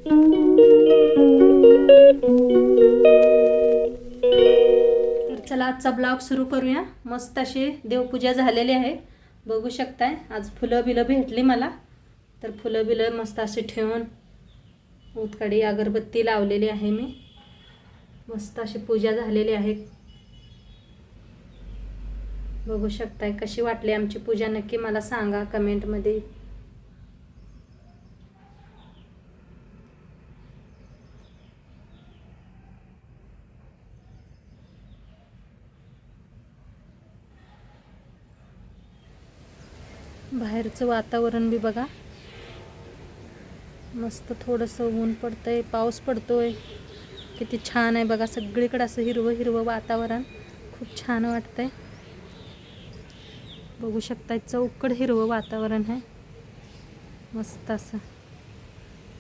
तर चला आजचा ब्लॉग सुरू करूया। मस्त अशी देवपूजा झालेली आहे, बघू शकताय। आज फुलं बिलं भेटली मला, तर फुलं बिलं मस्त अशी ठेवून उतकडी अगरबत्ती लावलेली आहे मी। मस्त अशी पूजा झालेली आहे, बघू शकताय। कशी वाटली आमची पूजा नक्की मला सांगा कमेंट मध्ये। बाहेरचं वातावरण बी बघा, मस्त थोडंसं ऊन पडतंय, पाऊस पडतोय, किती छान आहे बघा। सगळीकडे असं हिरवं हिरवं वातावरण, खूप छान वाटतंय, बघू शकताय। चौकड हिरवं वातावरण आहे, मस्त असं।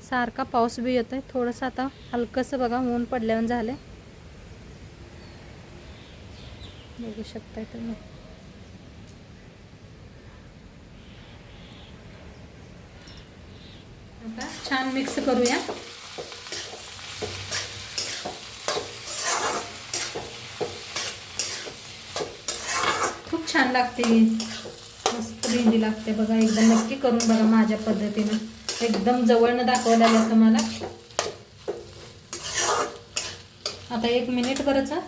सारखा पाऊस बी येतोय, थोडंसं आता हलकंसं बघा ऊन पडल्यावर झालंय, बघू शकताय तुम्ही। आता छान मिक्स करूया। खूप छान लागते, मस्त भेंडी लागते बघा। एकदा नक्की करून बघा माझ्या पद्धतीने, एकदम जवळनं दाखवलं आहे तुम्हाला। आता 1 मिनिटभरचा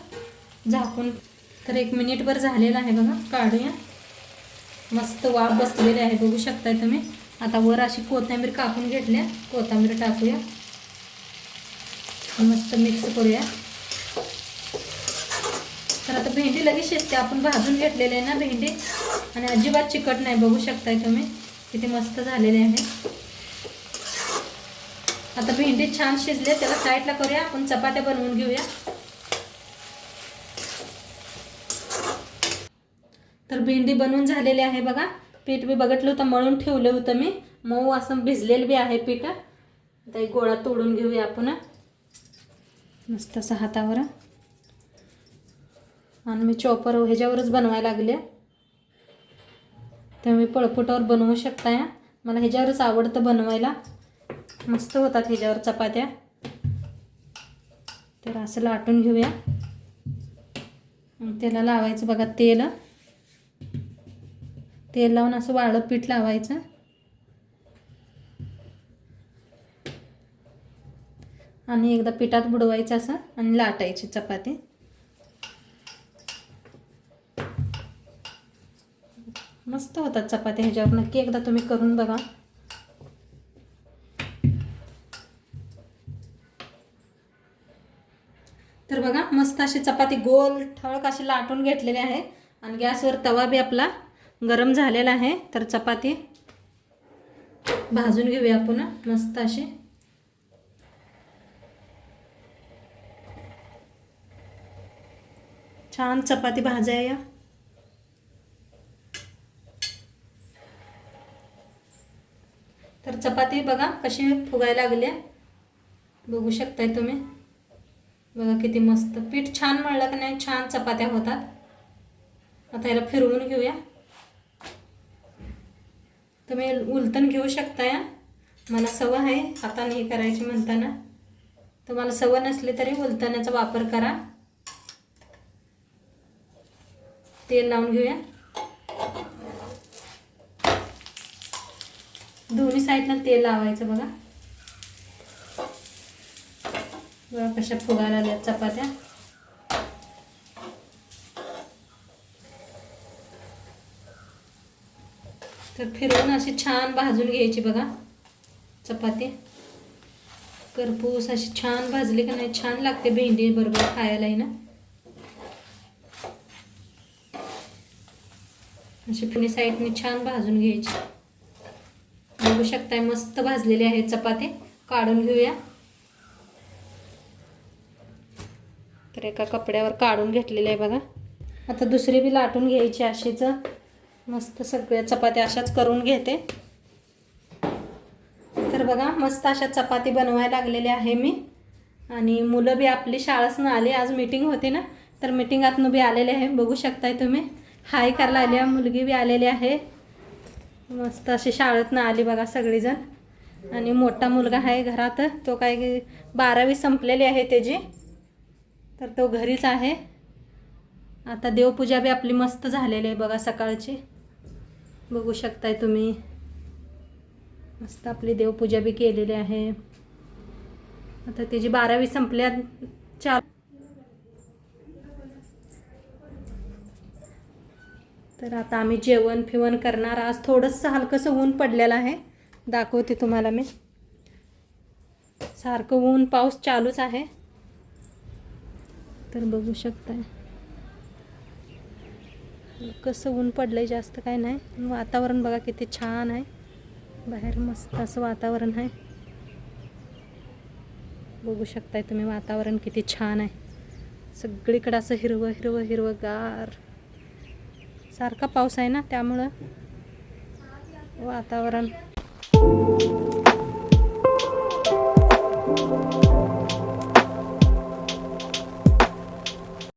झाकून, तर 1 मिनिटभर झालेला आहे बघा, काढूया। मस्त वाफ बसलेली आहे, बघू शकताय तुम्ही। आता वर अशी कोथिंबीर कापून घेतल्या, कोथिंबीर टाकूया, मस्त मिक्स करूया। तर आता भेंडी लगेच शिजते, आपण भाजून घेतलेली आहे ना भेंडी, आणि अजिबात चिकट नाही, बघू शकताय तुम्ही किती मस्त झालेले आहे। आता भेंडी छान शिजले, त्याला साईडला करूया, आपण चपात्या बनवून घेऊया। तर भेंडी बनवून झालेली आहे बघा। पीठ बी बघितलं होतं, मळून ठेवलं होतं मी, मऊ असं भिजलेलं बी आहे पीठ। आता एक गोळा तोडून घेऊया आपण, मस्त असं हातावर। आणि मी चॉपर ह्याच्यावरच बनवायला लागले, तुम्ही पळपुटावर बनवू शकताय। मला ह्याच्यावरच आवडतं बनवायला, मस्त होतात ह्याच्यावर चपात्या। तर असं लाटून घेऊया, त्याला लावायचं बघा तेल, तेल लावून असं वाळं पीठ लावायचं, आणि एकदा पिठात बुडवायचं असं, आणि लाटायची चपाती। मस्त होतात चपात्या ह्याच्यावर, नक्की एकदा तुम्ही करून बघा। तर बघा मस्त अशी चपाती गोल ठळक अशी लाटून घेतलेली आहे, आणि गॅसवर तवा बी आपला गरम झालेला आहे। तर चपाती भाजून घेऊया आपण मस्त अशी। छान चपाती भाजाया। तर चपाती बघा कशी फुगायला लागली, बघू शकताय तुम्ही। बघा किती मस्त पीठ छान मळलं की नाही, छान चपात्या होतात। आता याला फिरवून घेऊया, तुम्ही उलटून घेऊ शकताय। मला सवय आहे हाताने हे करायची म्हणताना, तुम्हाला सवय नसली तरी उलटण्याचा वापर करा। तेल लावून घेऊया, दोन्ही साईडला तेल लावायचं बघा। बघा कशा फुगायला आल्या चपात्या। तर फिरवून अशी छान भाजून घ्यायची बघा चपाती, करपूस अशी छान भाजली का नाही, छान लागते भेंडी बरोबर खायला ना। अशी पुणे साईडने छान भाजून घ्यायची, बघू शकताय मस्त भाजलेली आहे चपाती। काढून घेऊया, तर एका कपड्यावर काढून घेतलेले आहे बघा। आता दुसरी बी लाटून घ्यायची अशीच, मस्त सगळ्या चपात्या अशाच करून घेते। तर बघा मस्त अशा चपाती बनवायला लागलेली आहे मी, आणि मुलं बी आपली शाळेतून आली, आज मीटिंग होती ना, तर मीटिंगातून बी आलेले आहे, बघू शकताय तुम्ही। हाय करायला आली, मुलगी बी आलेली आहे, मस्त अशी शाळेतून आली बघा सगळीजण। आणि मोठा मुलगा आहे घरात, तो काय 12वी संपलेली आहे त्याची, तर तो घरीच आहे. आता देवपूजा बी आपली मस्त झालेली आहे बघा सकाळची, बघू शकताय तुम्ही. मस्त आपली देवपूजा बी केलेली आहे. आता त्याची 12वी संपल्या 4. तर आता आम्ही जेवण फिवण करणार. आज थोडंसं हलकंसं ऊन पडलेलं आहे, दाखवते तुम्हाला मी. सारखं ऊन पाऊस चालूच आहे, तर बघू शकताय. कसं ऊन पडलंय, जास्त काय नाही. वातावरण बघा किती छान आहे, बाहेर मस्त असं वातावरण आहे. बघू शकताय तुम्ही, वातावरण किती छान आहे. सगळीकडे असं हिरवं हिरवं हिरवंगार. सारखा पाऊस आहे ना, त्यामुळं वातावरण